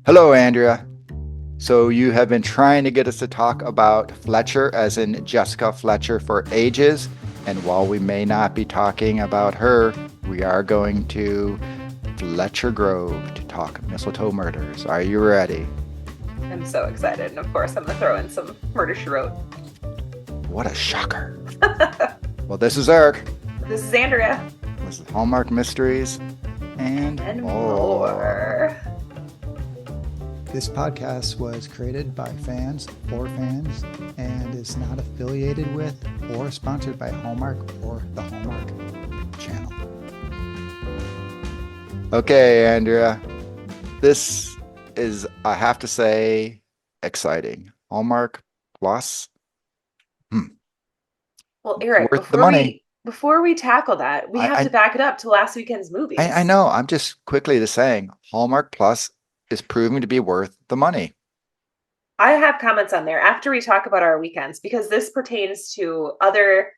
Hello, Andrea. So you have been trying to get us to talk about Fletcher, as in Jessica Fletcher, for ages. And while we may not be talking about her, we are going to Fletcher Grove to talk Mistletoe Murders. Are you ready? I'm so excited. And of course, I'm going to throw in some Murder She Wrote. What a shocker. Well, this is Eric. This is Andrea. This is Hallmark Mysteries and And more. more. This podcast was created by fans for fans and is not affiliated with or sponsored by Hallmark or the Hallmark channel. Okay, Andrea. This is, I have to say, exciting. Hallmark Plus. Well, Eric, Worth the money. before we tackle that, we have I, to back it up to last weekend's movies. I know. I'm just quickly just saying Hallmark Plus is proving to be worth the money. I have comments on there after we talk about our weekends because this pertains to other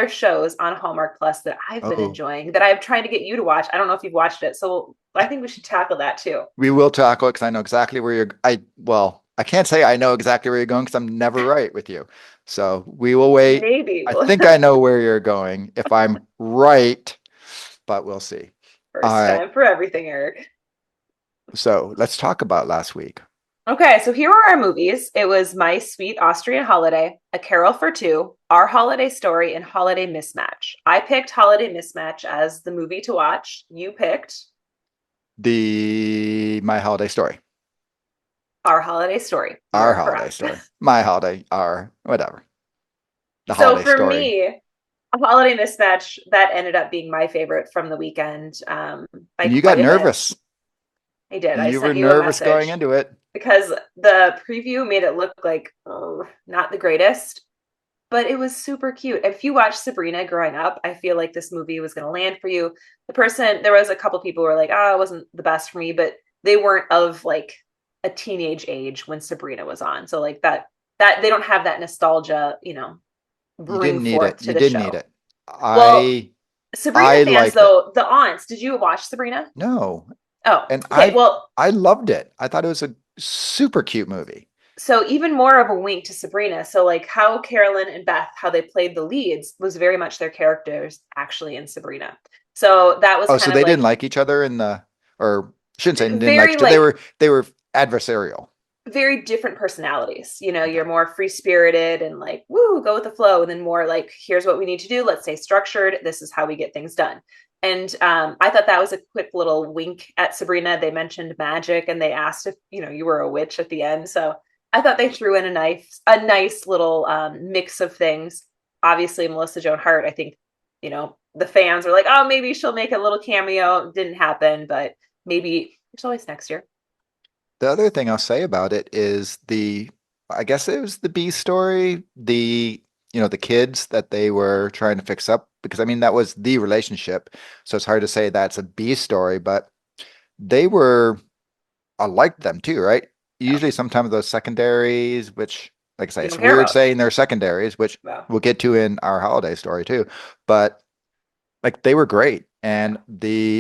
shows on Hallmark Plus that I've been Oh, enjoying that I'm trying to get you to watch. I don't know if you've watched it, so I think we should tackle that too. we will tackle it because I know exactly where you're. I can't say I know exactly where you're going because I'm never right with you. So we will wait. Maybe I think I know where you're going if I'm right, but we'll see. All first right. time for everything, Eric. So let's talk about last week. Okay, so here are our movies. It was My Sweet Austrian Holiday, A Carol for Two, Our Holiday Story, and Holiday Mismatch. I picked Holiday Mismatch as the movie to watch. You picked The My Holiday Story. Our Holiday Story. Our You're holiday correct. story. My holiday, our whatever. The So holiday for story. me, A Holiday Mismatch, that ended up being my favorite from the weekend by And you got quite a bit. nervous. I did. I You were sent you a nervous going message into it. because the preview made it look like not the greatest. But it was super cute. If you watched Sabrina growing up, I feel like this movie was going to land for you. There was a couple people who were like, oh, it wasn't the best for me, but they weren't of like a teenage age when Sabrina was on. So like that they don't have that nostalgia, You bring didn't need forth it. to You the didn't need show. it. Well, I Sabrina I fans liked it. though, the aunts, did you watch Sabrina? No. Oh, And okay. Well, I loved it. I thought it was a super cute movie. so even more of a wink to Sabrina. So like how Carolyn and Beth, how they played the leads was very much their characters actually in Sabrina. So that was Oh, so kind of they didn't like like each other in the or shouldn't say didn't like very each other. They like were they were adversarial. very different personalities. Okay. You're more free spirited and like, woo, go with the flow. And then more like, here's what we need to do. Let's stay structured. This is how we get things done. And I thought that was a quick little wink at Sabrina. They mentioned magic and they asked if, you were a witch at the end. So I thought they threw in a nice little mix of things. Obviously, Melissa Joan Hart, I think, the fans were like, oh, maybe she'll make a little cameo. Didn't happen, but maybe it's always next year. The other thing I'll say about it is I guess it was the B story, the kids that they were trying to fix up, because I mean, that was the relationship. So it's hard to say that's a B story, but they were, I liked them too, right? Yeah, Usually sometimes those secondaries, which, like I say, you it's don't care weird about. saying they're secondaries, which Well, we'll get to in our holiday story too. But like they were great. yeah. And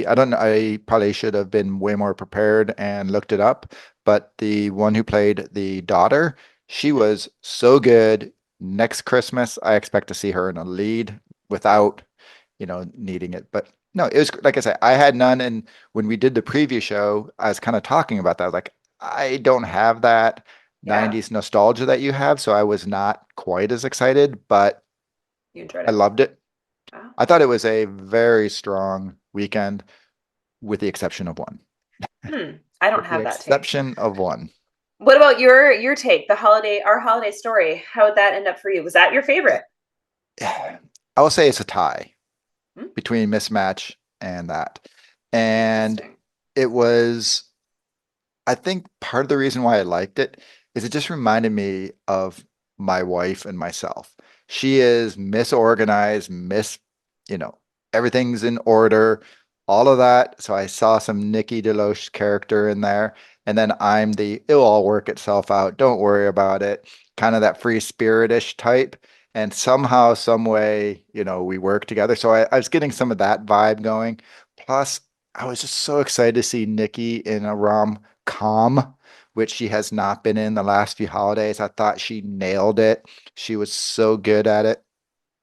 I don't know, I probably should have been way more prepared and looked it up. But the one who played the daughter, she was so good. Next Christmas, I expect to see her in a lead without, needing it. But no, it was like I said, I had none. And when we did the preview show, I was kind of talking about that. I was like, I don't have that Yeah, 90s nostalgia that you have. So I was not quite as excited, but you enjoyed I it. loved it. Wow. I thought it was a very strong weekend, with the exception of one. I don't With the have that take. exception of one. What about your take? Our holiday story. How would that end up for you? Was that your favorite? I will say it's a tie Hmm, between Mismatch and that. And interesting. it was, I think part of the reason why I liked it is it just reminded me of my wife and myself. She is misorganized, you know, everything's in order, all of that. So I saw some Nikki DeLoach character in there. And then I'm it'll all work itself out. Don't worry about it. Kind of that free spiritish type. And somehow, some way, we work together. So I was getting some of that vibe going. Plus, I was just so excited to see Nikki in a calm, which she has not been in the last few holidays. I thought she nailed it. She was so good at it.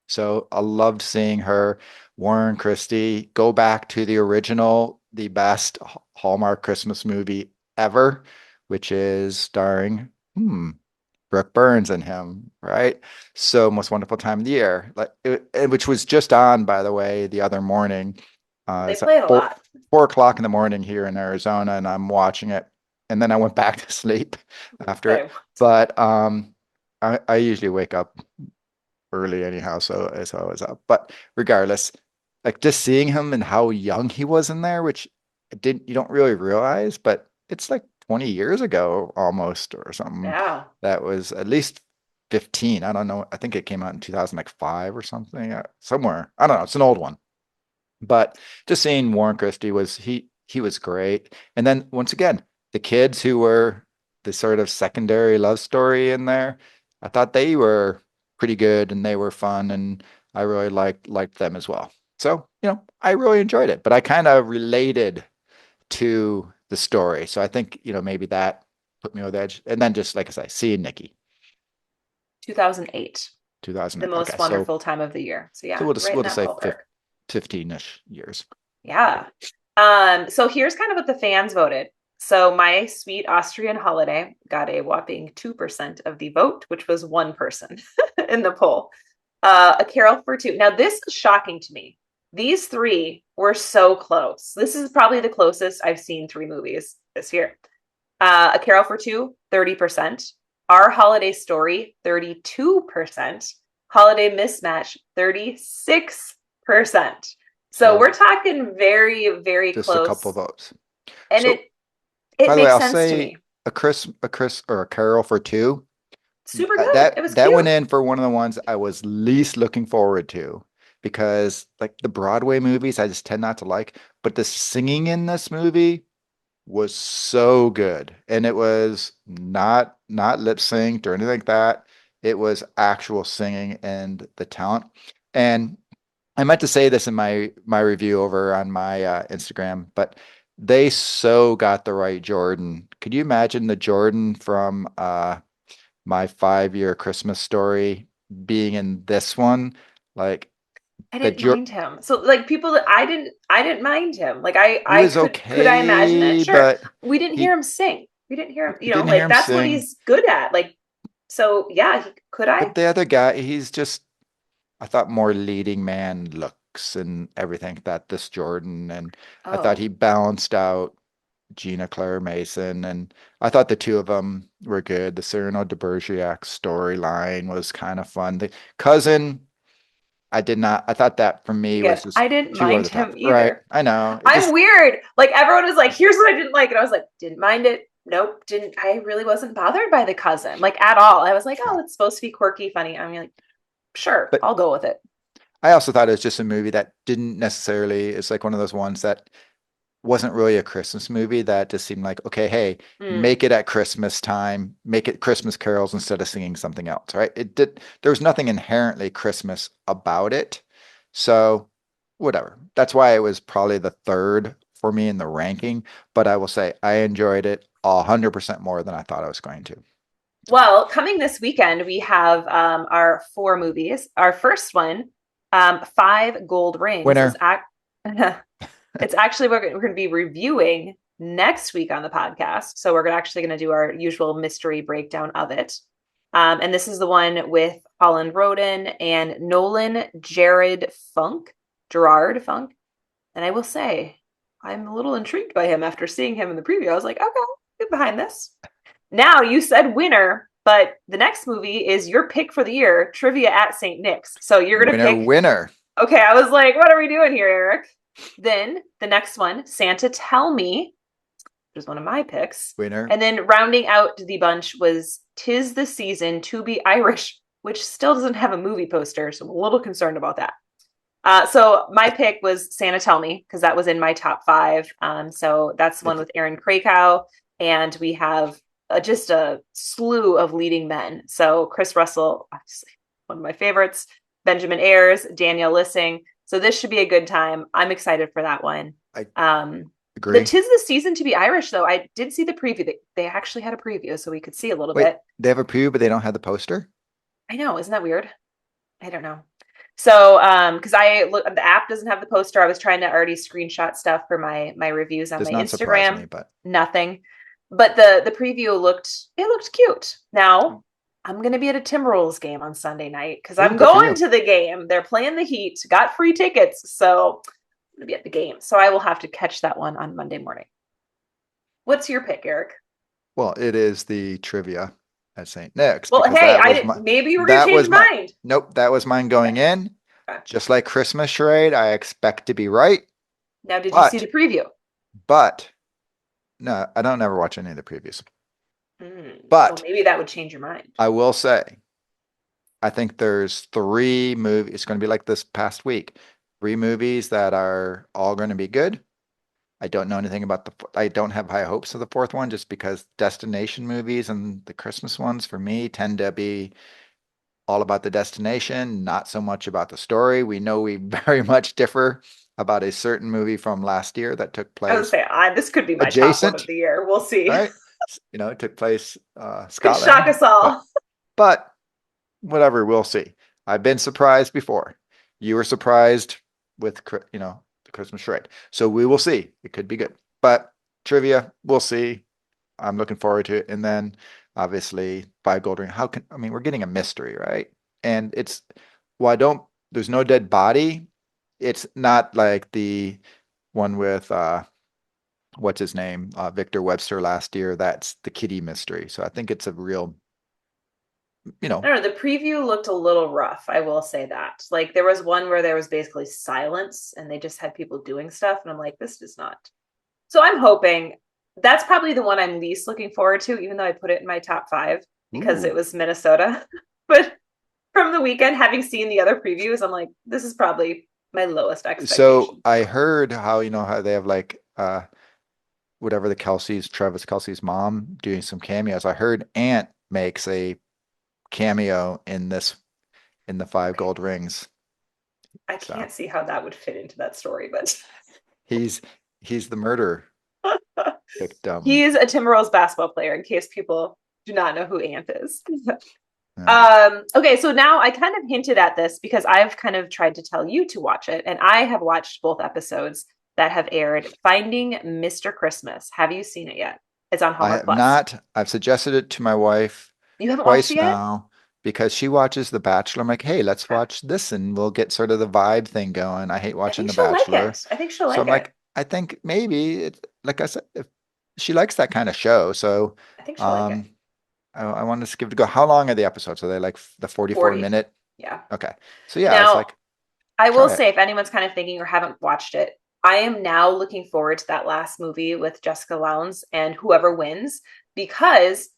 So I loved seeing her. Warren Christie, go back to the original, the best Hallmark Christmas movie ever, which is starring Brooke Burns and him, right? So Most Wonderful Time of the Year, which was just on, by the way, the other morning. They It's play it a lot. 4 o'clock in the morning here in Arizona, and I'm watching it. And then I went back to sleep after it. Same. But I usually wake up early anyhow, so it's always up. But regardless, like just seeing him and how young he was in there, which you don't really realize, but it's like 20 years ago almost or something. Yeah. That was at least 15. I don't know. I think it came out in 2005 or something, somewhere. I don't know. It's an old one. But just seeing Warren Christie he was great. And then once again, the kids who were the sort of secondary love story in there, I thought they were pretty good and they were fun and I really liked them as well. So, I really enjoyed it, but I kind of related to the story. So I think, maybe that put me over the edge. And then just like I say, seeing Nikki, 2008. 2000. The most Okay, wonderful time of the year. So yeah, we'll right in just that say ballpark. 15-ish years. Yeah. So here's kind of what the fans voted. So My Sweet Austrian Holiday got a whopping 2% of the vote, which was one person in the poll. A Carol for Two. Now, this is shocking to me. These three were so close. This is probably the closest I've seen 3 movies this year. A Carol for Two, 30%. Our Holiday Story, 32%. Holiday Mismatch, 36%. So we're talking very, very just close. a couple votes. And So, it by the way, makes I'll sense to say me. a Chris or a Carol for Two. Super good. That It was that cute. went in for one of the ones I was least looking forward to because like the Broadway movies I just tend not to like, but the singing in this movie was so good. And it was not lip synced or anything like that. It was actual singing and the talent. And I meant to say this in my review over on my Instagram, but they so got the right Jordan. Could you imagine the Jordan from My 5 Year Christmas Story being in this one? Like I the didn't mind him. So like people that I didn't mind him. Like he I was could I imagine it? okay, Sure. but We didn't hear he him sing. We didn't hear him, we didn't hear like him that's what sing. he's good at. Like, so yeah, could I? But the other guy, he's just I thought more leading man looks and everything that this Jordan, and I thought Oh, he balanced out Gina Claire Mason, and I thought the two of them were good. The Cyrano de Bergerac storyline was kind of fun. The cousin, I did not. I thought that for me was again, just I didn't too over mind the top. him Right? either. I know. It I'm just, weird. Like everyone was like, here's what I didn't like. And I was like, didn't mind it. Nope. Didn't I really wasn't bothered by the cousin, like at all. I was like, oh, no. it's supposed to be quirky, funny. I'm like, sure, But I'll go with it. I also thought it was just a movie that didn't necessarily. It's like one of those ones that wasn't really a Christmas movie that just seemed like, okay, hey, Mm. make it at Christmas time, make it Christmas carols instead of singing something else, right? There was nothing inherently Christmas about it. So, whatever. That's why it was probably the third for me in the ranking. But I will say I enjoyed it 100% more than I thought I was going to. Well, coming this weekend, we have our 4 movies. Our first one, 5 Gold Rings, is Winner. it's actually we're going to be reviewing next week on the podcast. So we're actually going to do our usual mystery breakdown of it. And this is the one with Holland Roden and Nolan Gerard Funk. And I will say, I'm a little intrigued by him after seeing him in the preview. I was like, okay, get behind this. Now you said winner, but the next movie is your pick for the year, Trivia at St. Nick's. So you're going to Winner, pick. winner. Okay, I was like, what are we doing here, Eric? Then the next one, Santa Tell Me, which is one of my picks. Winner. And then rounding out the bunch was Tis the Season to Be Irish, which still doesn't have a movie poster, so I'm a little concerned about that. So my pick was Santa Tell Me, because that was in my top 5. So that's the one with Aaron Krakow, and we have just a slew of leading men. So Chris Russell, obviously one of my favorites, Benjamin Ayers, Danielle Lissing. So this should be a good time. I'm excited for that one. The Agree? 'tis the season to be Irish, though. I did see the preview. They actually had a preview, so we could see a little Wait, bit. they have a preview, but they don't have the poster? I know, isn't that weird? I don't know. So, because I look, the app doesn't have the poster. I was trying to already screenshot stuff for my reviews on Does my not surprise Instagram. me, but Nothing. But the preview looked cute. Now, I'm gonna be at a Timberwolves game on Sunday night because ooh, I'm good for going you. to the game. They're playing the Heat. Got free tickets, so I'm gonna be at the game. So I will have to catch that one on Monday morning. What's your pick, Eric? Well, it is the trivia at St. Nick's Well, because hey, that I was didn't. my Maybe you were gonna that change was your my mind. nope, that was mine going Okay. in. Okay. Just like Christmas charade, I expect to be right, Now, did you see but the preview? but no, I don't ever watch any of the previews. Well, But maybe that would change your mind. I will say, I think there's 3 movies. It's going to be like this past week. 3 movies that are all going to be good. I don't know anything about I don't have high hopes for the fourth one just because destination movies and the Christmas ones for me tend to be all about the destination, not so much about the story. We know we very much differ about a certain movie from last year that took I would place say this could be my top one of adjacent, the year. We'll see. right? It took place Could shock Scotland, us all. but whatever, we'll see. I've been surprised before. You were surprised with the Christmas charade. So we will see. It could be good. But trivia, we'll see. I'm looking forward to it. And then obviously 5 gold ring. We're getting a mystery, right? And there's no dead body. It's not like the one with what's his name? Victor Webster last year. That's the kitty mystery. So I think it's a real, I don't know. The preview looked a little rough. I will say that. Like there was one where there was basically silence and they just had people doing stuff. And I'm like, this is not. So I'm hoping that's probably the one I'm least looking forward to, even though I put it in my top 5 because it ooh. was Minnesota. But from the weekend, having seen the other previews, I'm like, this is probably my lowest So expectation. I heard how they have like whatever Travis Kelsey's mom doing some cameos. I heard Ant makes a cameo in the five Okay. gold rings. I So can't see how that would fit into that story, but he's he's the murder victim. he's a Timberwolves basketball player, in case people do not know who Ant is. Okay. Okay, so now I kind of hinted at this because I've kind of tried to tell you to watch it, and I have watched both episodes that have aired. Finding Mr. Christmas. Have you seen it yet? It's on I Hallmark have Plus. not. I've suggested it to my wife You haven't watched it twice yet? now because she watches The Bachelor. I'm like, hey, let's Okay. watch this and we'll get sort of the vibe thing going. I hate I watching think The she'll like Bachelor. it. I think she'll So like I'm it. like, I think maybe it's like I said, if she likes that kind of show. So I think she'll like it. um I wanted to give it a go. How long are the episodes? Are they like the 44 40. minute? Yeah. Okay. So yeah, it's Now, like I will try it. say, if anyone's kind of thinking or haven't watched it, I am now looking forward to that last movie with Jessica Lowndes and whoever wins because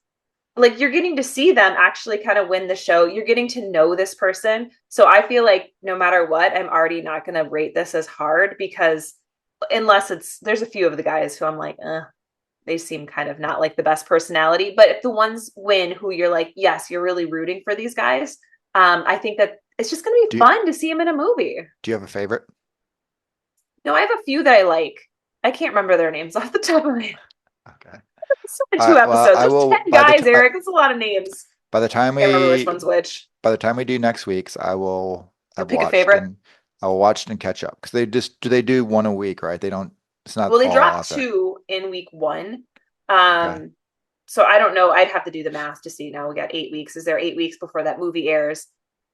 like you're getting to see them actually kind of win the show. You're getting to know this person. So I feel like no matter what, I'm already not going to rate this as hard because unless there's a few of the guys who I'm like, they seem kind of not like the best personality. But if the ones win who you're like, yes, you're really rooting for these guys, I think that it's just going to be Do you, fun to see them in a movie. do you have a favorite? No, I have a few that I like. I can't remember their names off the top of my head. Okay. So two Well, episodes. I There's will 10 guys, Eric. That's a lot of names. by the time Can't remember which we one's which. by the time we do next week's, I will You'll have pick a watched favorite. and I will watch and catch up because they do one a week, right? They don't. It's not Well, they all dropped out there. 2 in week 1. Okay. So I don't know. I'd have to do the math to see. Now we got 8 weeks. Is there 8 weeks before that movie airs?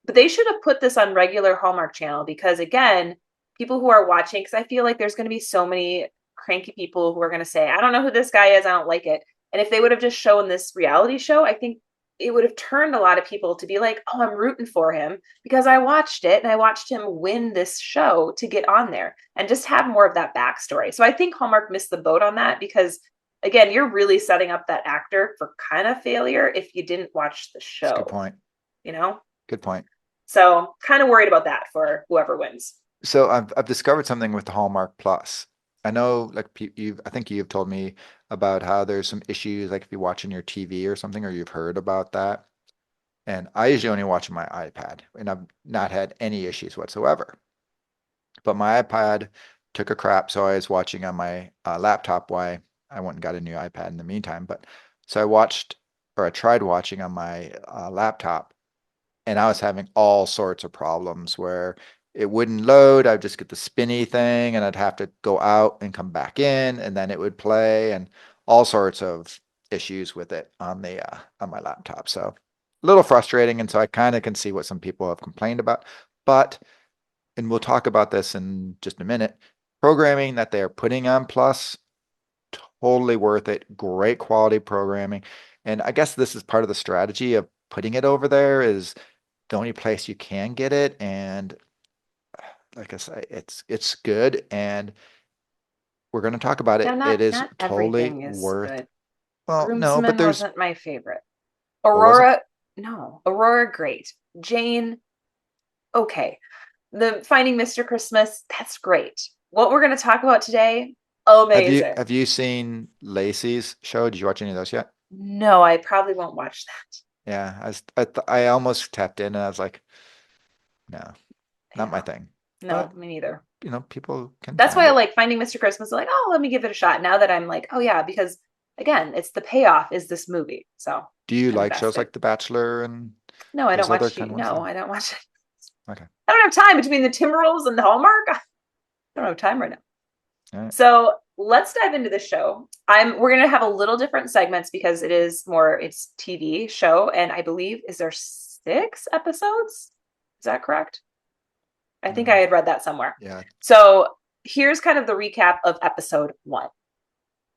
But they should have put this on regular Hallmark Channel because again, people who are watching, because I feel like there's going to be so many cranky people who are going to say, I don't know who this guy is. I don't like it. And if they would have just shown this reality show, I think it would have turned a lot of people to be like, oh, I'm rooting for him because I watched it and I watched him win this show to get on there and just have more of that backstory. So I think Hallmark missed the boat on that because, again, you're really setting up that actor for kind of failure if you didn't watch the That's a good show, point. you know? Good point. So kind of worried about that for whoever wins. So I've discovered something with the Hallmark Plus. I know, like I think you've told me about how there's some issues, like if you watch on your TV or something, or you've heard about that. And I usually only watch on my iPad, and I've not had any issues whatsoever. But my iPad took a crap, so I was watching on my laptop. Why I went and got a new iPad in the meantime. But so I watched, or I tried watching on my laptop, and I was having all sorts of problems where it wouldn't load. I'd just get the spinny thing, and I'd have to go out and come back in, and then it would play, and all sorts of issues with it on my laptop. So a little frustrating, and so I kind of can see what some people have complained about. But and we'll talk about this in just a minute. Programming that they are putting on Plus, totally worth it. Great quality programming. And I guess this is part of the strategy of putting it over there is the only place you can get it. And like I say, it's good. And we're going to talk about Now, it. It is not totally everything is worth, good. well, no, but Groomsmen there's, wasn't my favorite. what was it? Aurora, no. Aurora, great. Jane, okay. The Finding Mr. Christmas, that's great. What we're going to talk about today, amazing. Have you seen Lacey's show? Did you watch any of those yet? No, I probably won't watch that. Yeah, I almost tapped in and I was like, no, not my Yeah. thing. No, But me neither. people can That's why find I it. like Finding Mr. Christmas. Like, oh, let me give it a shot. Now that I'm like, oh yeah, because again, it's the payoff is this movie. So Do you I'm like shows invested. like The Bachelor and No, I don't those other watch kind you. of ones? No, No. I don't watch it. Okay. I don't have time between the Timberwolves and the Hallmark. I don't have time right now. All right. So let's dive into the show. We're gonna have a little different segments because it's TV show, and I believe is there 6 episodes? Is that correct? I think I had read that somewhere. Yeah. So here's kind of the recap of episode 1.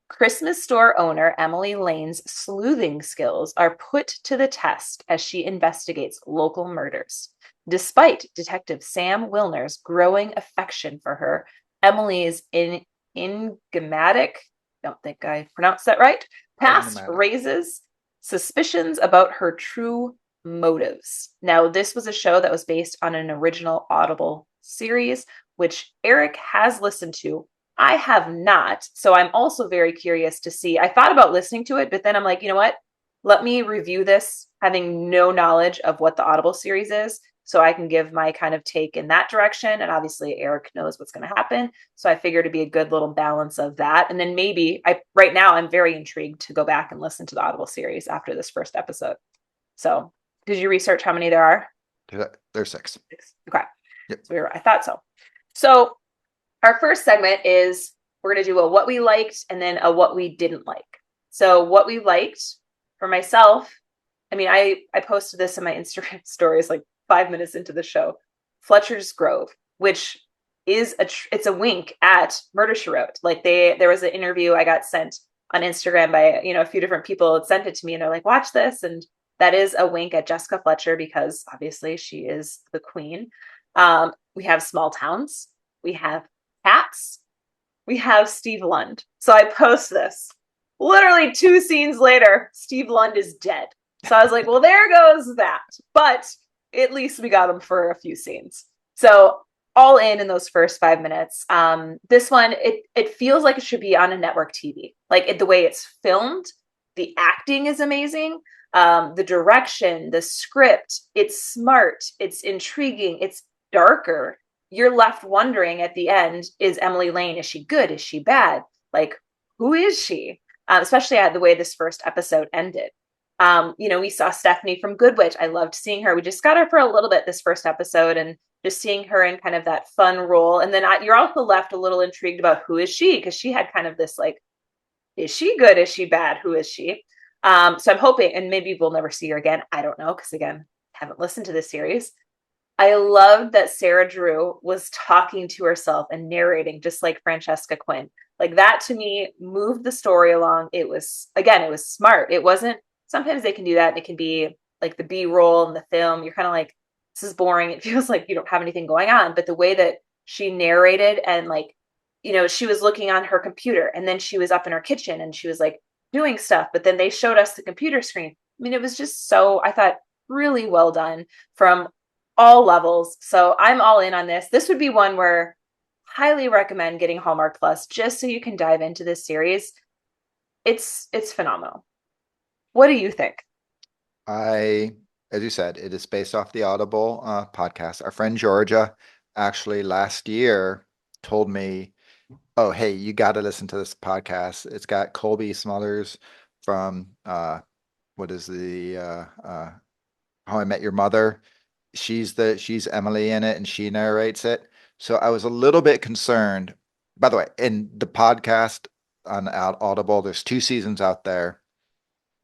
Christmas store owner Emily Lane's sleuthing skills are put to the test as she investigates local murders. Despite Detective Sam Wilner's growing affection for her, Emily's enigmatic, don't think I pronounced that right, past Enigmatic. raises suspicions about her true motives. Now, this was a show that was based on an original Audible series, which Eric has listened to. I have not. So I'm also very curious to see. I thought about listening to it, but then I'm like, you know what? Let me review this having no knowledge of what the Audible series is so I can give my kind of take in that direction. And obviously Eric knows what's going to happen. So I figured it'd be a good little balance of that. And then maybe right now I'm very intrigued to go back and listen to the Audible series after this first episode. So did you research how many there are? There's 6. Okay. Yep. So I thought so. So our first segment is we're going to do a what we liked and then a what we didn't like. So what we liked for myself, I mean, I posted this in my Instagram stories like 5 minutes into the show. Fletcher's Grove, which is it's a wink at Murder She Wrote. Like there was an interview I got sent on Instagram by a few different people had sent it to me and they're like, watch this, and that is a wink at Jessica Fletcher because obviously she is the queen. We have small towns. We have cats. We have Steve Lund. So I post this. Literally 2 scenes later, Steve Lund is dead. So I was like, well, there goes that. But at least we got him for a few scenes. So all in those first 5 minutes. This one, it feels like it should be on a network TV. Like the way it's filmed, the acting is amazing. The direction, the script, it's smart, it's intriguing, it's darker. You're left wondering at the end, is Emily Lane, is she good? Is she bad? Like, who is she? Especially at the way this first episode ended. We saw Stephanie from Good Witch. I loved seeing her. We just got her for a little bit this first episode and just seeing her in kind of that fun role. And then you're also left a little intrigued about who is she? Because she had kind of this like, is she good? Is she bad? Who is she? So I'm hoping, and maybe we'll never see her again. I don't know, because again, haven't listened to this series. I loved that Sarah Drew was talking to herself and narrating just like Francesca Quinn. Like that to me moved the story along. It was smart. It wasn't, sometimes they can do that. And it can be like the B-roll in the film. You're kind of like, this is boring. It feels like you don't have anything going on. But the way that she narrated and like, she was looking on her computer and then she was up in her kitchen and she was like doing stuff. But then they showed us the computer screen. I mean, it was just so, I thought, really well done from all levels. So I'm all in on this. This would be one where highly recommend getting Hallmark Plus just so you can dive into this series. It's phenomenal. What do you think? As you said, it is based off the Audible podcast. Our friend Georgia actually last year told me Oh, hey, you got to listen to this podcast. It's got Colbie Smulders from what is the How I Met Your Mother. She's Emily in it and she narrates it. So I was a little bit concerned. By the way, in the podcast on Audible, there's 2 seasons out there.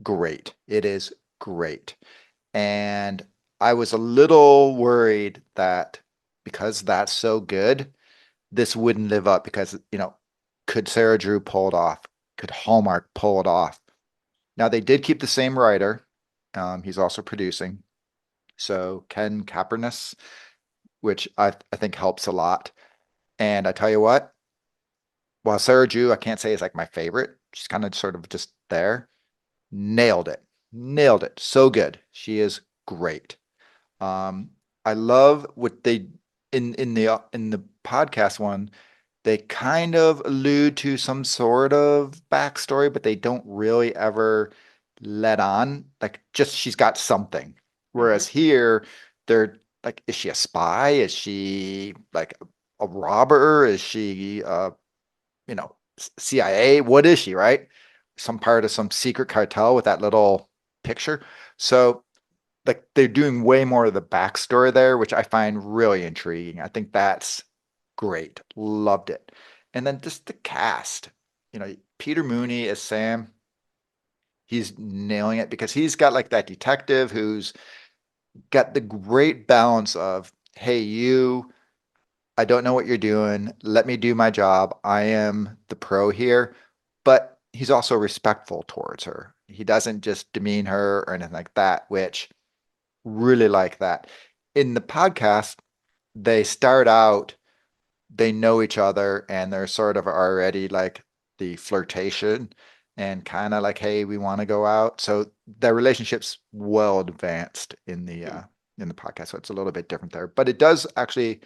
Great. It is great. And I was a little worried that because that's so good, this wouldn't live up because, could Sarah Drew pull it off? Could Hallmark pull it off? Now they did keep the same writer. He's also producing. So Ken Kapernis, which I think helps a lot. And I tell you what, while Sarah Drew, I can't say is like my favorite. She's kind of sort of just there. Nailed it. Nailed it. So good. She is great. Um, I love what they in the podcast one, they kind of allude to some sort of backstory, but they don't really ever let on. Like just she's got something. Hmm. Whereas here, they're like, is she a spy? Is she like a robber? Is she CIA? What is she, right? Some part of some secret cartel with that little picture. So like they're doing way more of the backstory there, which I find really intriguing. I think that's great. Loved it. And then just the cast, Peter Mooney as Sam, he's nailing it because he's got like that detective who's got the great balance of, hey, I don't know what you're doing. Let me do my job. I am the pro here. But he's also respectful towards her. He doesn't just demean her or anything like that, which really like that. In the podcast, they start out, they know each other and they're sort of already like the flirtation and kind of like, hey, we want to go out. So their relationship's well advanced in the podcast. So it's a little bit different there. But it does actually,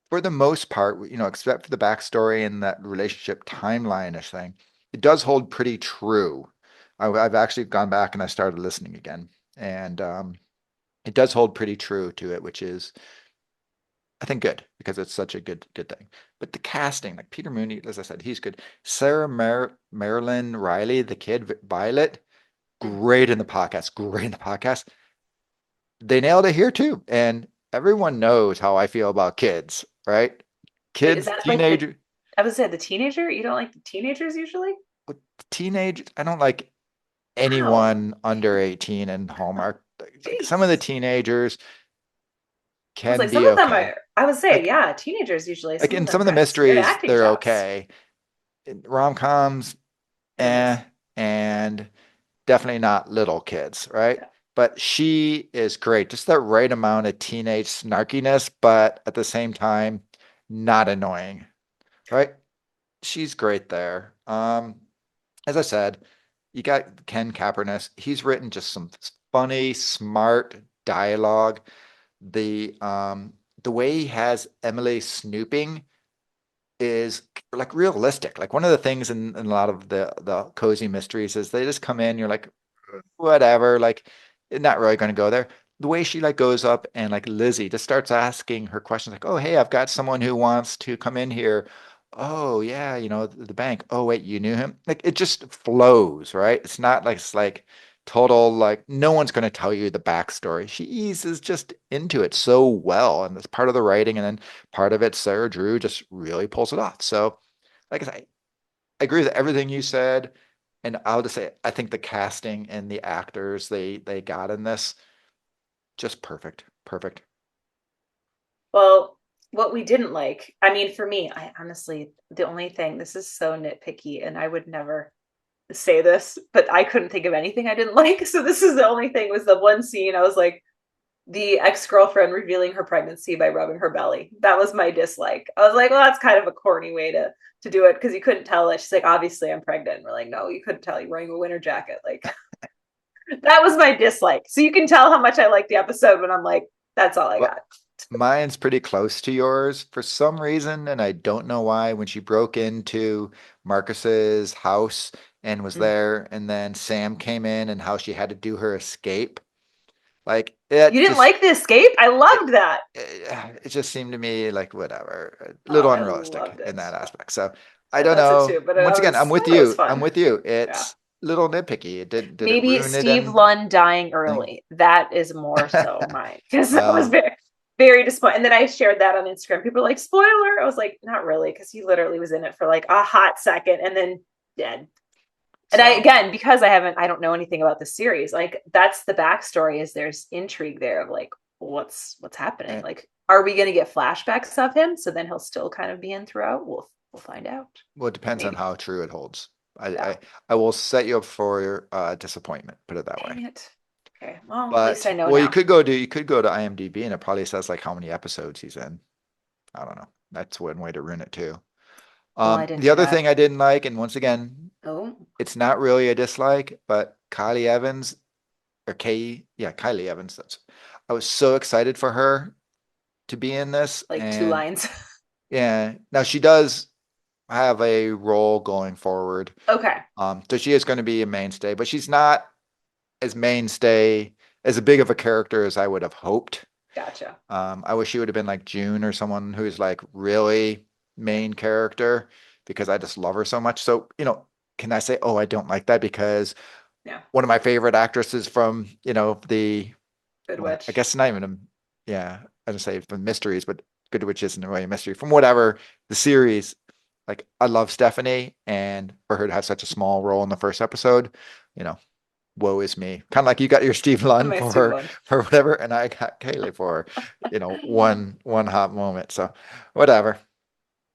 for the most part, except for the backstory and that relationship timeline-ish thing, it does hold pretty true. I've actually gone back and I started listening again. And it does hold pretty true to it, which is, I think, good because it's such a good thing. But the casting, like Peter Mooney, as I said, he's good. Marilyn Riley, the kid Violet, great in the podcast. Great in the podcast. They nailed it here too, and everyone knows how I feel about kids, right? Wait, is Kids, that like teenager, I would say the teenager? You don't like the teenagers usually? teenage. I don't like Wow. anyone under 18 in Hallmark. Like some of the Jeez. teenagers I was can like, some be of them okay. are, I would say, Like yeah, teenagers usually, like some of in them some of the got good mysteries, acting they're chops. okay. Rom-coms, Mm, and definitely not little kids, right? yeah. But she is great. Just that right amount of teenage snarkiness, but at the same time, not annoying, right? She's great there. As I said, you got Ken Kaepernick. He's written just some funny, smart dialogue. The way he has Emily snooping is like realistic. Like one of the things in a lot of the cozy mysteries is they just come in, you're like, whatever, like not really going to go there. The way she like goes up and like Lizzie just starts asking her questions like, oh, hey, I've got someone who wants to come in here. Oh, yeah, the bank. Oh, wait, you knew him? Like it just flows, right? It's like total like no one's going to tell you the backstory. She eases just into it so well, and that's part of the writing, and then part of it, Sarah Drew just really pulls it off. So, like I say, I agree with everything you said. And I'll just say, I think the casting and the actors they got in this just perfect, perfect. Well, what we didn't like, I mean, for me, I honestly, the only thing, this is so nitpicky, and I would never say this, but I couldn't think of anything I didn't like. So this is the only thing was the one scene I was like, the ex-girlfriend revealing her pregnancy by rubbing her belly. That was my dislike. I was like, well, that's kind of a corny way to do it because you couldn't tell it. She's like, obviously I'm pregnant. And we're like, no, you couldn't tell. You're wearing a winter jacket. Like that was my dislike. So you can tell how much I like the episode when I'm like, that's all I Well, got. mine's pretty close to yours for some reason, and I don't know why. When she broke into Marcus's house and was Mm. there, and then Sam came in, and how she had to do her escape. Like You it didn't just like The Escape? I it, loved that. it just seemed to me like whatever, a Oh, little I unrealistic loved in it. that aspect. So I I don't thought so too, know. but Once again, I'm I with thought it was you. I'm fun. with you. Yeah. It's a little nitpicky. Did it Maybe ruin it Steve and Lund dying thing? early. That is more so mine because I was Well, very, very disappointed. And then I shared that on Instagram. People were like, spoiler. I was like, not really, because he literally was in it for like a hot second and then dead. And I, so again, because I don't know anything about the series, like that's the backstory is there's intrigue there of like, what's happening? and Like, are we going to get flashbacks of him? So then he'll still kind of be in throughout. We'll find out. well, it depends on Maybe. how true it holds. I Yeah. I, I will set you up for disappointment, put it that way. Dang it. Okay. Well, at least But I know well, now. you could go to IMDb and it probably says like how many episodes he's in. I don't know. That's one way to ruin it too. Well, I didn't The do other that. thing I didn't like, and once again, Oh, it's not really a dislike, but Kylie Evans or Kylie Evans. I was so excited for her to be in this, like two and lines. yeah, now she does have a role going forward. Okay. So she is going to be a mainstay, but she's not as mainstay as big of a character as I would have hoped. Gotcha. I wish she would have been like June or someone who's like really main character because I just love her so much. So, can I say, oh, I don't like that because Yeah. one of my favorite actresses from, Good well, I witch. guess not even yeah, I don't say from mysteries, but Good Witch isn't really a mystery. From whatever the series, like I love Stephanie, and for her to have such a small role in the first episode, you know, woe is me. Kind of like you got your Steve Lund My for Steve her Lund. for whatever, and I got Kaylee for her, one hot moment. So whatever.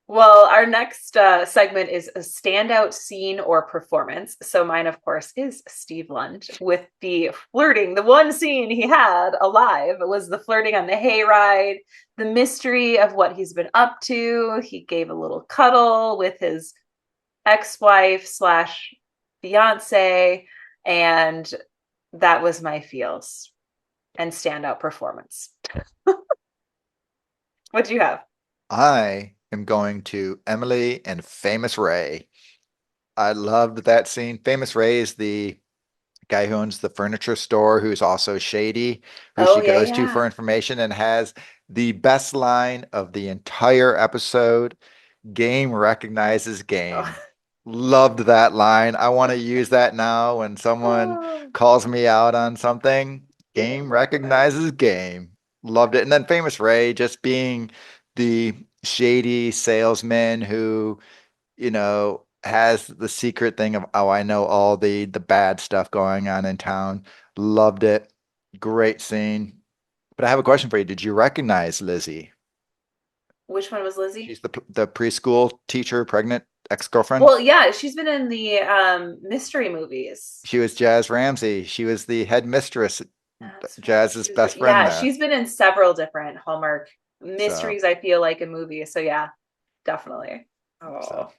Well, our next segment is a standout scene or performance. So mine, of course, is Steve Lund with the flirting. The one scene he had alive was the flirting on the hayride, the mystery of what he's been up to. He gave a little cuddle with his ex-wife slash fiance, and that was my feels and standout performance. What do you have? I am going to Emily and Famous Ray. I loved that scene. Famous Ray is the guy who owns the furniture store who's also shady, who Oh she yeah, goes to yeah. for information and has the best line of the entire episode. Game recognizes Oh. game. Loved that line. I want to use that now when someone calls me out on something. Game Game recognizes. recognizes game. Loved it. And then Famous Ray just being the shady salesman who, has the secret thing of, oh, I know all the bad stuff going on in town. Loved it. Great scene. But I have a question for you. Did you recognize Lizzie? Which one was Lizzie? She's the preschool teacher, pregnant ex-girlfriend. Well, yeah, she's been in the mystery movies. She was Jazz Ramsey. She was the head mistress, That's right. Jazz's best friend Yeah, there. she's been in several different Hallmark So, mysteries, I feel like, in movies. So yeah, definitely. so Oh.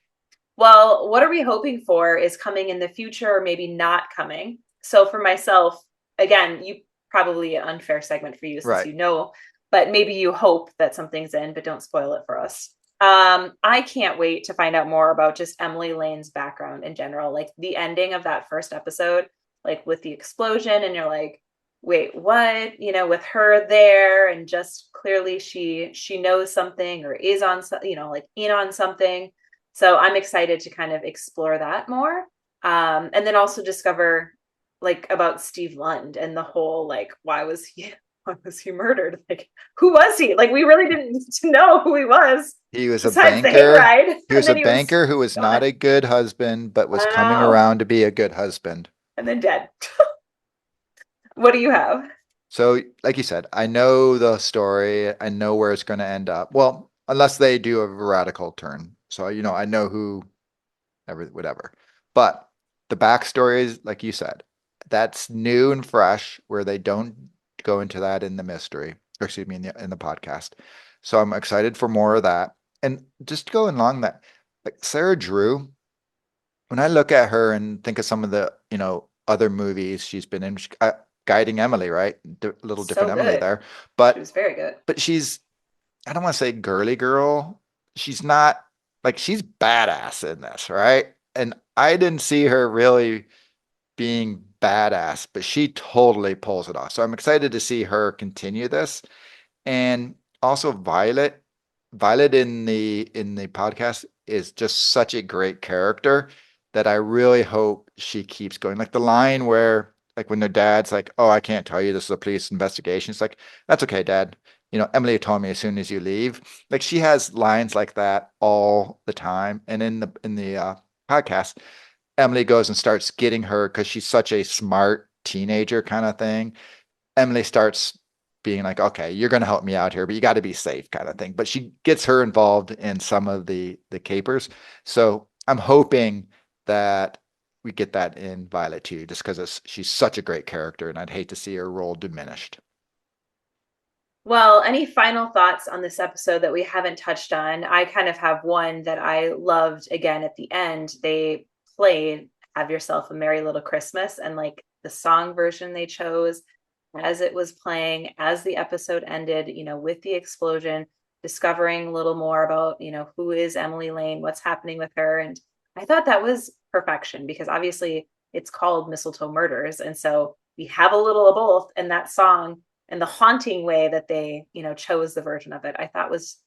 Well, what are we hoping for is coming in the future or maybe not coming? So for myself, again, you probably an unfair segment for you since right. you know, but maybe you hope that something's in, but don't spoil it for us. I can't wait to find out more about just Emily Lane's background in general, like the ending of that first episode, like with the explosion, and you're like, wait, what? With her there, and just clearly she knows something or is on, like in on something. So I'm excited to kind of explore that more. And then also discover like about Steve Lund and the whole like why was he murdered? Like who was he? Like we really didn't need to know who he was He was a besides the banker. hayride. He And was a then he was banker who was not gone. a good husband, but was coming Wow. around to be a good husband. And then dead. What do you have? So, like you said, I know the story. I know where it's going to end up. Well, unless they do a radical turn. So, I know who, whatever. But the backstory is, like you said, that's new and fresh, where they don't go into that in the mystery, or excuse me, in the podcast. So I'm excited for more of that. And just going along that, like Sarah Drew, when I look at her and think of some of the, other movies she's been in, Guiding Emily, right? Little So different Emily good. there, She but was very good. she's, I don't want to say girly girl. She's not like she's badass in this, right? And I didn't see her really being badass, but she totally pulls it off. So I'm excited to see her continue this. And also Violet in the podcast is just such a great character that I really hope she keeps going. Like the line where like when their dad's like, "Oh, I can't tell you, this is a police investigation." It's like, "That's okay, Dad. You know, Emily told me as soon as you leave." Like she has lines like that all the time. And in the podcast, Emily goes and starts getting her because she's such a smart teenager kind of thing. Emily starts being like, okay, you're going to help me out here, but you got to be safe kind of thing. But she gets her involved in some of the capers. So I'm hoping that we get that in Violet too, just because she's such a great character and I'd hate to see her role diminished. Well, any final thoughts on this episode that we haven't touched on? I kind of have one that I loved. Again, at the end, they played Have Yourself a Merry Little Christmas, and like the song version they chose as it was playing, as the episode ended, with the explosion, discovering a little more about, who is Emily Lane, what's happening with her. And I thought that was perfection because obviously it's called Mistletoe Murders. And so we have a little of both. And that song and the haunting way that they, chose the version of it, I thought was,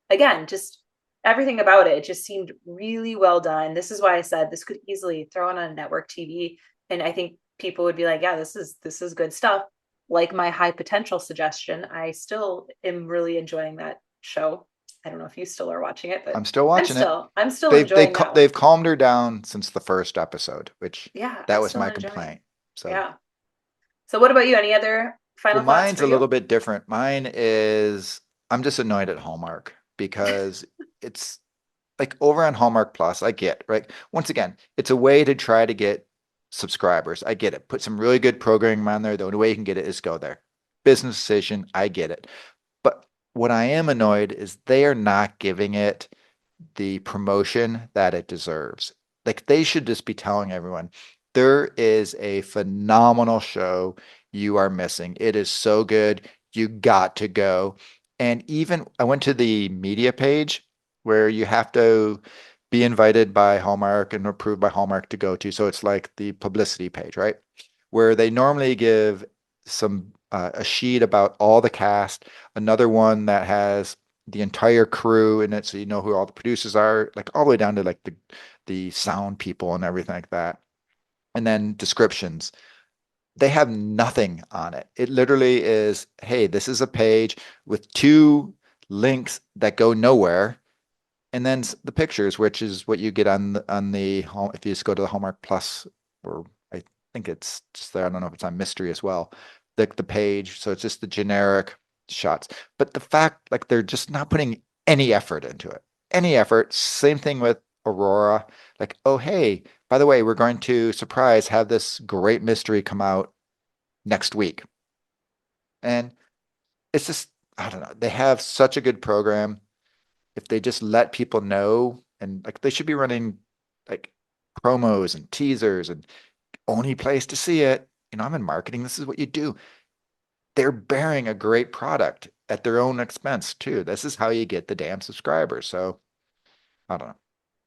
again, just everything about it. It just seemed really well done. This is why I said this could easily throw on a network TV. And I think people would be like, yeah, this is good stuff. Like my High Potential suggestion, I still am really enjoying that show. I don't know if you still are watching it, but I'm still watching it. I'm still enjoying that one. They've calmed her down since the first episode, which that was my complaint. So yeah. So what about you? Any other final thoughts? Mine's a little bit different. Mine is I'm just annoyed at Hallmark because it's like over on Hallmark Plus, I get, right? Once again, it's a way to try to get subscribers. I get it. Put some really good programming on there. The only way you can get it is go there. Business decision. I get it. But what I am annoyed is they are not giving it the promotion that it deserves. Like they should just be telling everyone there is a phenomenal show you are missing. It is so good. You got to go. And even I went to the media page where you have to be invited by Hallmark and approved by Hallmark to go to. So it's like the publicity page, right? Where they normally give some a sheet about all the cast, another one that has the entire crew in it, so you know who all the producers are, like all the way down to like the sound people and everything like that. And then descriptions. They have nothing on it. It literally is, hey, this is a page with 2 links that go nowhere and then the pictures, which is what you get on the home if you just go to the Hallmark Plus, or I think it's just there. I don't know if it's on Mystery as well. The page, so it's just the generic shots. But the fact, like, they're just not putting any effort into it. Any effort. Same thing with Aurora. Like, oh hey, by the way, we're going to have this great mystery come out next week, and it's just I don't know. They have such a good program. If they just let people know, and like they should be running like promos and teasers and only place to see it. I'm in marketing. This is what you do. They're bearing a great product at their own expense too. This is how you get the damn subscribers. So I don't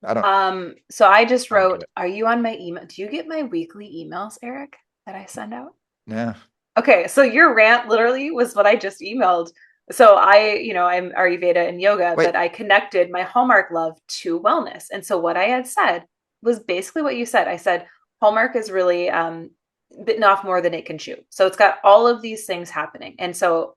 know. So I just wrote, are you on my email? Do you get my weekly emails, Eric, that I send out? Yeah. Okay. So your rant literally was what I just emailed. So I'm Ayurveda and yoga, but I connected my Hallmark love to wellness. And so what I had said was basically what you said. I said, Hallmark is really bitten off more than it can chew. So it's got all of these things happening. And so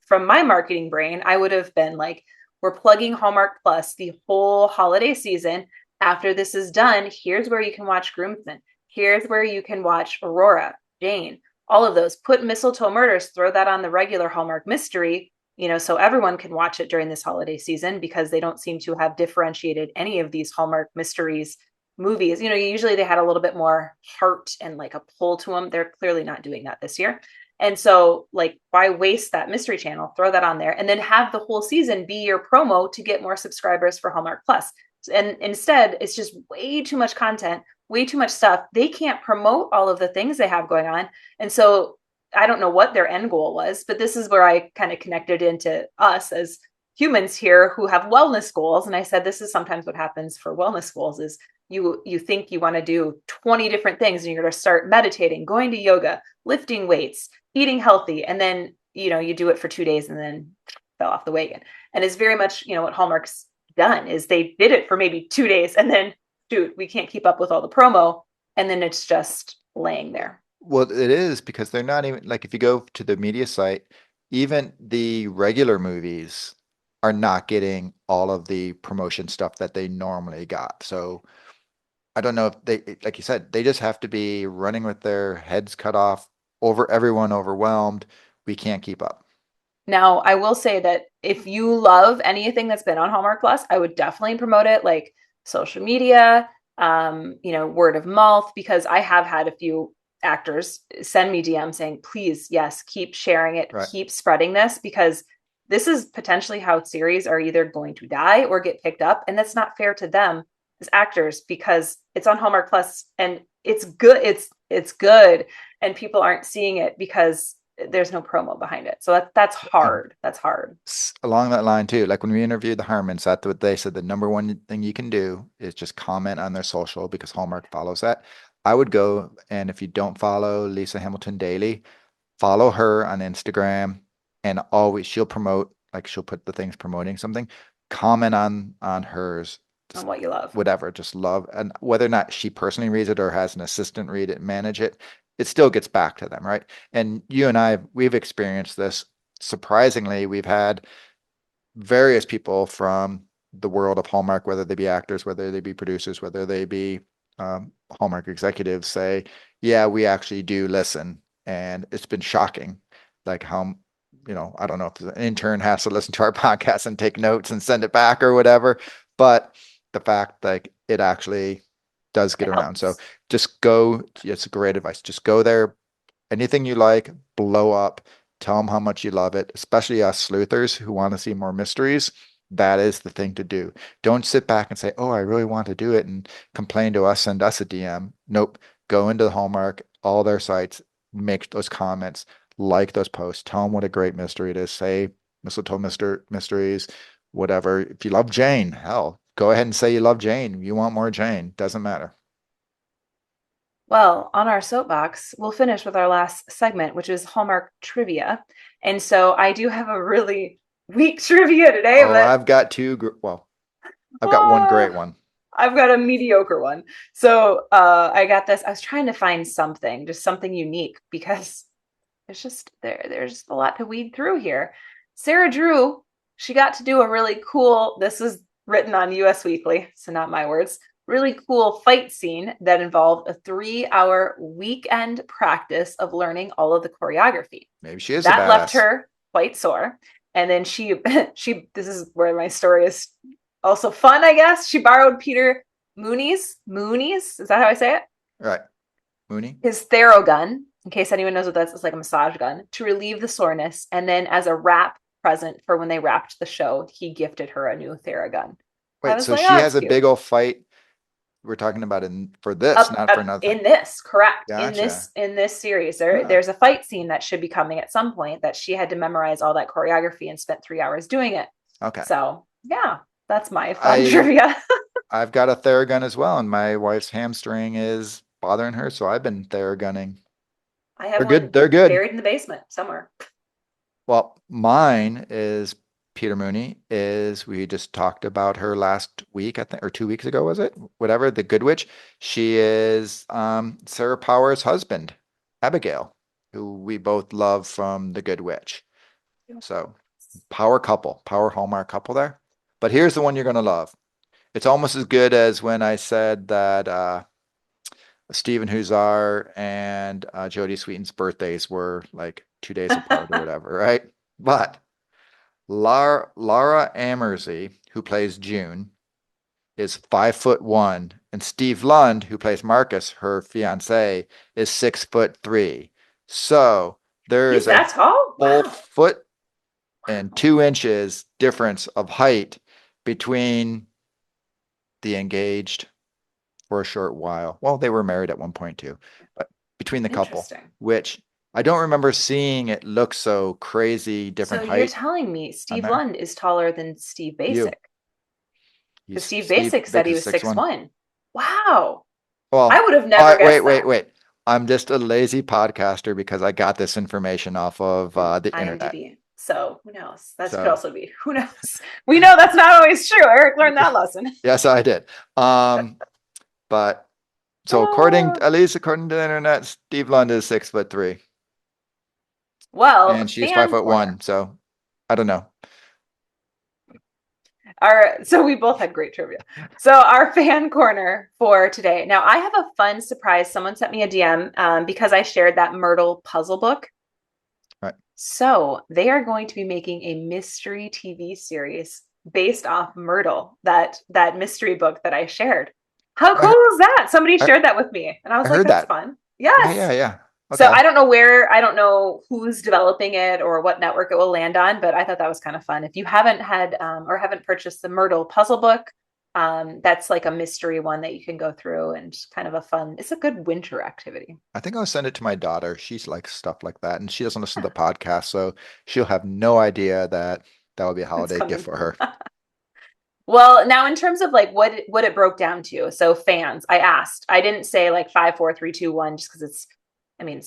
from my marketing brain, I would have been like, we're plugging Hallmark Plus the whole holiday season. After this is done, here's where you can watch Groomsmen. Here's where you can watch Aurora, Jane, all of those. Put Mistletoe Murders, throw that on the regular Hallmark mystery, so everyone can watch it during this holiday season because they don't seem to have differentiated any of these Hallmark mysteries movies. Usually they had a little bit more heart and like a pull to them. They're clearly not doing that this year. And so like, why waste that mystery channel? Throw that on there and then have the whole season be your promo to get more subscribers for Hallmark Plus. And instead, it's just way too much content, way too much stuff. They can't promote all of the things they have going on. And so I don't know what their end goal was, but this is where I kind of connected into us as humans here who have wellness goals. And I said, this is sometimes what happens for wellness goals is you think you want to do 20 different things, and you're going to start meditating, going to yoga, lifting weights, eating healthy, and then you do it for 2 days and then fell off the wagon. And it's very much what Hallmark's done is they did it for maybe 2 days, and then shoot, we can't keep up with all the promo, and then it's just laying there. Well, it is because they're not even like if you go to the media site, even the regular movies are not getting all of the promotion stuff that they normally got. So I don't know if they, like you said, they just have to be running with their heads cut off, over everyone overwhelmed. We can't keep up. Now, I will say that if you love anything that's been on Hallmark Plus, I would definitely promote it, like social media, word of mouth, because I have had a few actors send me DMs saying, please, yes, keep sharing it, Right. keep spreading this, because this is potentially how series are either going to die or get picked up. And that's not fair to them as actors, because it's on Hallmark Plus and it's good. It's good. And people aren't seeing it because there's no promo behind it. So that's hard. That's hard. Along that line too, like when we interviewed the Harmons, that's what they said. The number one thing you can do is just comment on their social because Hallmark follows that. I would go, and if you don't follow Lisa Hamilton Daily, follow her on Instagram, and always she'll promote, like she'll put the things promoting something. Comment on hers, On what you love. whatever, just love, and whether or not she personally reads it or has an assistant read it, manage it, it still gets back to them, right? And you and I, we've experienced this. Surprisingly, we've had various people from the world of Hallmark, whether they be actors, whether they be producers, whether they be Hallmark executives, say, yeah, we actually do listen. And it's been shocking, like how, I don't know if an intern has to listen to our podcast and take notes and send it back or whatever, but the fact like it actually does get It around. So helps. just go, it's great advice. Just go there, anything you like, blow up, tell them how much you love it, especially us sleuthers who want to see more mysteries. That is the thing to do. Don't sit back and say, oh, I really want to do it and complain to us, send us a DM. Nope. Go into the Hallmark, all their sites, make those comments, like those posts, tell them what a great mystery it is. Say Mistletoe Mysteries, whatever. If you love Jane, hell, go ahead and say you love Jane. You want more Jane. Doesn't matter. Well, on our soapbox, we'll finish with our last segment, which is Hallmark trivia. And so I do have a really weak trivia today, Oh, but I've got well, I've got one great one. I've got a mediocre one. So I got this. I was trying to find something, just something unique, because there's a lot to weed through here. Sarah Drew, she got to do a really cool, this is written on US Weekly, so not my words, really cool fight scene that involved a 3-hour weekend practice of learning all of the choreography. Maybe she is a That left badass. her quite sore. And then she this is where my story is also fun, I guess. She borrowed Peter Mooney's, is that how I say it? Right. Mooney. His Theragun, in case anyone knows what that's, it's like a massage gun, to relieve the soreness. And then as a wrap present for when they wrapped the show, he gifted her a new Theragun. I Wait, was so like, she oh, has that's a cute. big old fight we're talking about for this, not for another In thing. this, correct. Gotcha. In this series, Huh. there's a fight scene that should be coming at some point that she had to memorize all that choreography and spent 3 hours doing it. Okay. So yeah, that's my fun trivia. I've got a Theragun as well, and my wife's hamstring is bothering her, so I've been Theragunning. I have They're one good. They're good. buried in the basement somewhere. Well, mine is Peter Mooney. Is we just talked about her last week, I think, or 2 weeks ago, was it? Whatever, the Good Witch. She is Sarah Power's husband, Abigail, who we both love from The Good Witch. So power couple, power Hallmark couple there. But here's the one you're gonna love. It's almost as good as when I said that Stephen Huszar and Jodie Sweetin's birthdays were like 2 days apart or whatever, right? But Laura Amersey, who plays June, is 5'1", and Steve Lund, who plays Marcus, her fiance, is 6'3". So there He's is a that tall? full Wow. foot and 2 inches difference of height between the engaged for a short while. Well, they were married at one point too, but between the couple, Interesting. which I don't remember seeing it look so crazy different So you're height telling me on Steve there. Lund is taller than Steve You. Basic? Because Steve Steve Basic said he is was 6'1". 6'1". Wow. Well, I would have never guessed that. wait. I'm just a lazy podcaster because I got this information off of the internet. IMDb. So who knows? That could So also be. Who knows? We know that's not always true. Eric learned that lesson. yes, I did. But so Oh. at least according to the internet, Steve Lund is 6'3", Well, and she's fan corner. 5'1". So I don't know. So we both had great trivia. So our fan corner for today. Now I have a fun surprise. Someone sent me a DM because I shared that Myrtle puzzle book. Right. So they are going to be making a mystery TV series based off Myrtle, that mystery book that I shared. How cool is that? Somebody shared that with me, and I was I like, heard "That's that. fun." Yes. Yeah. So Okay. I don't know who's developing it or what network it will land on, but I thought that was kind of fun. If you haven't had or haven't purchased the Myrtle puzzle book, that's like a mystery one that you can go through and kind of a fun. It's a good winter activity. I think I'll send it to my daughter. She's like stuff like that, and she doesn't listen to the podcast, so she'll have no idea that will be a It's holiday gift coming. for her. Well, now in terms of like what it broke down to, so fans, I asked. I didn't say like 5, 4, 3, 2, 1, just because it's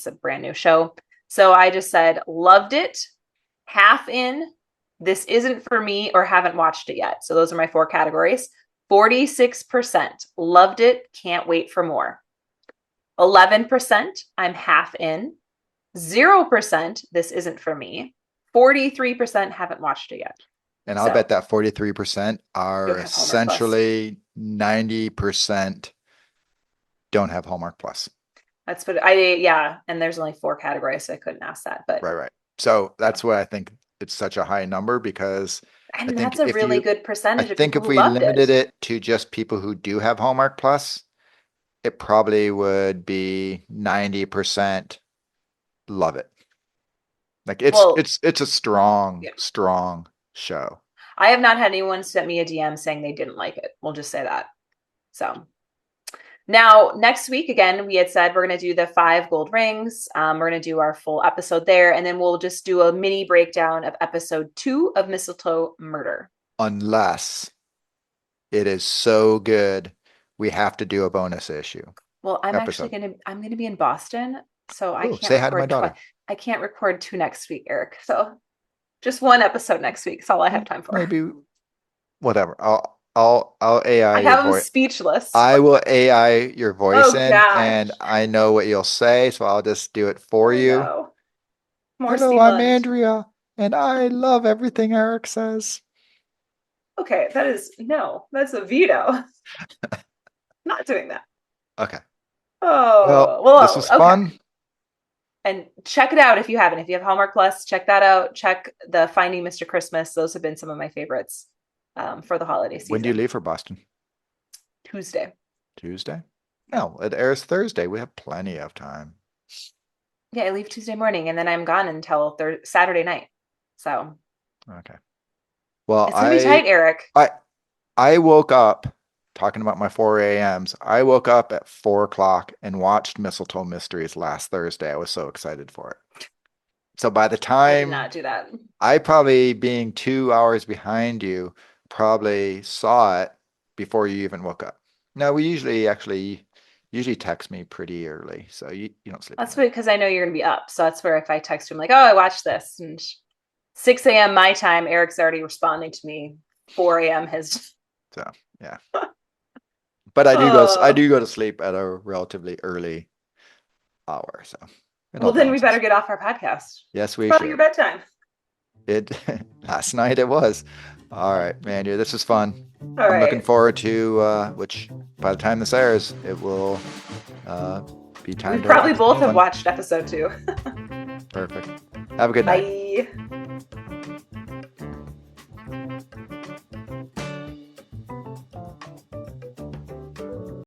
a brand new show. So I just said loved it, half in, this isn't for me, or haven't watched it yet. So those are my 4 categories. 46% loved it, can't wait for more. 11% I'm half in. 0% this isn't for me. 43% haven't watched it yet. And I'll bet that 43% are essentially 90% don't have Hallmark Plus. That's what and there's only 4 categories, so I couldn't ask that. But right. So that's why I think it's such a high number, because I think that's a really good percentage of people if we limited it to just people who do have Hallmark Plus, it probably would be 90% love it. Like it's a strong show. I have not had anyone send me a DM saying they didn't like it. We'll just say that. So now next week, again, we had said we're going to do the 5 gold rings. We're going to do our full episode there, and then we'll just do a mini breakdown of episode 2 of Mistletoe Murder. Unless it is so good, we have to do a bonus issue. Well, I'm going to be in Boston, so I can't say hi to my daughter. I can't record 2 next week, Eric. So just 1 episode next week. That's all I have time for. Maybe whatever. I'll AI. I have him speechless. I will AI your voice and I know what you'll say, so I'll just do it for you. Hello, I'm Andrea, and I love everything Eric says. Okay, that's a veto. Not doing that. Okay. Oh, well, this was fun. And check it out if you haven't. If you have Hallmark Plus, check that out. Check the Finding Mr. Christmas. Those have been some of my favorites for the holiday season. When do you leave for Boston? Tuesday. No, it airs Thursday. We have plenty of time. Yeah, I leave Tuesday morning, and then I'm gone until Saturday night. So. Okay. Well, it's gonna be tight, Eric. I woke up, talking about my 4 a.m.s, I woke up at 4 o'clock and watched Mistletoe Mysteries last Thursday. I was so excited for it. So by the time I did not do that, I probably, being 2 hours behind you, probably saw it before you even woke up. No, we usually text me pretty early, so you don't sleep. That's because I know you're gonna be up. So that's where if I text you, I'm like, oh, I watched this, and 6 a.m. my time, Eric's already responding to me. 4 a.m. his. So yeah. But I do go to sleep at a relatively early hour. So well, then we better get off our podcast. Yes, we probably should. Your bedtime. Last night it was. All right, man, this is fun. I'm looking forward to which by the time this airs, it will be time. We probably both have watched episode 2. Perfect. Have a good night. Bye.